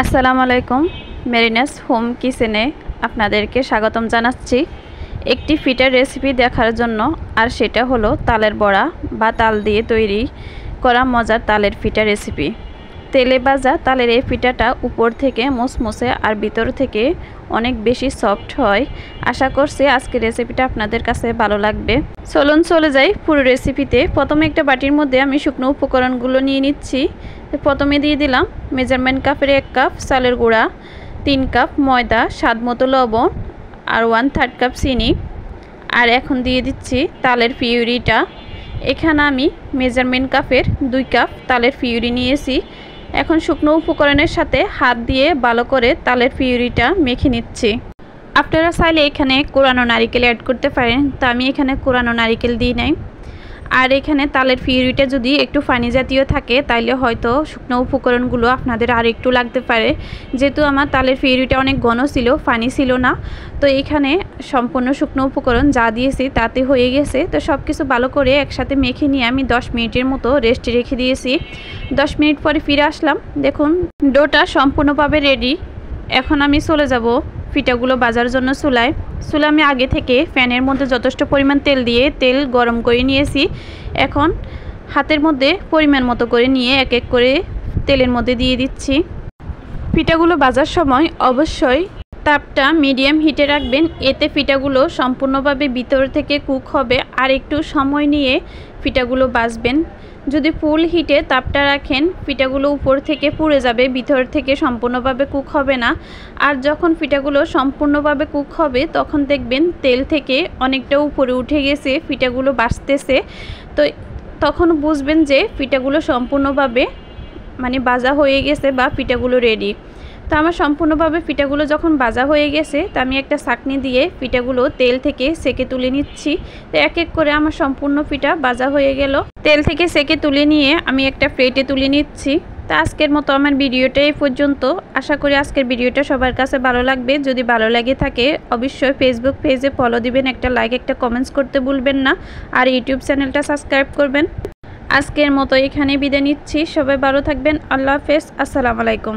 আসসালামু আলাইকুম। মেরিনাস হোম কিচেনে আপনাদেরকে স্বাগতম জানাচ্ছি একটি পিঠার রেসিপি দেখার জন্য। আর সেটা হলো তালের বড়া বা তাল দিয়ে তৈরি করা মজার তালের পিঠা রেসিপি। তেলে ভাজা তালের এই পিঠাটা উপর থেকে মুসমুসে আর ভিতর থেকে অনেক বেশি সফট হয়। আশা করছি আজকের রেসিপিটা আপনাদের কাছে ভালো লাগবে। চলুন চলে যাই পুরো রেসিপিতে। প্রথমে একটা বাটির মধ্যে আমি শুকনো উপকরণগুলো নিয়ে নিচ্ছি। প্রথমে দিয়ে দিলাম মেজারমেন্ট কাপের 1 কাপ চালের গুঁড়া, 3 কাপ ময়দা, স্বাদ মতো লবণ আর 1/3 কাপ চিনি। আর এখন দিয়ে দিচ্ছি তালের পিউরিটা। এখানে আমি মেজারমেন্ট কাপের 2 কাপ তালের পিউরি নিয়েছি। এখন শুকনো উপকরণের সাথে হাত দিয়ে ভালো করে তালের পিউরিটা মেখে নিচ্ছি। আপনারা চাইলে এখানে কোরানো নারিকেল অ্যাড করতে পারেন, তো আমি এখানে কোরানো নারিকেল দিই নাই। আর এখানে তালের পিউরিটা যদি একটু পানি জাতীয় থাকে তাইলে হয়তো শুকনো উপকরণগুলো আপনাদের আর একটু লাগতে পারে। যেহেতু আমার তালের পিউরিটা অনেক ঘন ছিল, পানি ছিল না, তো এখানে সম্পূর্ণ শুকনো উপকরণ যা দিয়েছি তাতে হয়ে গেছে। তো সব কিছু ভালো করে একসাথে মেখে নিয়ে আমি 10 মিনিটের মতো রেস্টে রেখে দিয়েছি। 10 মিনিট পরে ফিরে আসলাম। দেখুন ডোটা সম্পূর্ণভাবে রেডি। এখন আমি চলে যাব পিঠাগুলো ভাজার জন্য চুলায় আমি আগে থেকে প্যানের মধ্যে যথেষ্ট পরিমাণ তেল দিয়ে তেল গরম করে নিয়েছি। এখন হাতের মধ্যে পরিমাণ মতো করে নিয়ে এক এক করে তেলের মধ্যে দিয়ে দিচ্ছি। পিঠাগুলো ভাজার সময় অবশ্যই তাপটা মিডিয়াম হিটে রাখবেন, এতে পিঠাগুলো সম্পূর্ণভাবে ভিতর থেকে কুক হবে। আর একটু সময় নিয়ে পিঠাগুলো ভাজবেন। যদি ফুল হিটে তাপটা রাখেন পিঠাগুলো উপর থেকে পুড়ে যাবে, ভিতর থেকে সম্পূর্ণভাবে কুক হবে না। আর যখন পিঠাগুলো সম্পূর্ণভাবে কুক হবে তখন দেখবেন তেল থেকে অনেকটা উপরে উঠে গেছে, পিঠাগুলো ভাজতেছে। তো তখন বুঝবেন যে পিঠাগুলো সম্পূর্ণভাবে ভাজা হয়ে গেছে বা পিঠাগুলো রেডি। তো আমার সম্পূর্ণভাবে পিঠাগুলো যখন ভাজা হয়ে গেছে, তো আমি একটা ছাঁকনি দিয়ে পিঠাগুলো তেল থেকে সেকে তুলে নিচ্ছি। তো এক এক করে আমার সম্পূর্ণ পিঠা ভাজা হয়ে গেল। তেল থেকে সেকে তুলে নিয়ে আমি একটা প্লেটে তুলে নিচ্ছি। তো আজকের মতো আমার ভিডিওটা এই পর্যন্ত। আশা করি আজকের ভিডিওটা সবার কাছে ভালো লাগবে। যদি ভালো লাগে থাকে অবশ্যই ফেসবুক পেজে ফলো দিবেন, একটা লাইক একটা কমেন্টস করতে ভুলবেন না। আর ইউটিউব চ্যানেলটা সাবস্ক্রাইব করবেন। আজকের মতো এখানে বিদায় নিচ্ছি। সবাই ভালো থাকবেন। আল্লাহ হাফেজ। আসসালামু আলাইকুম।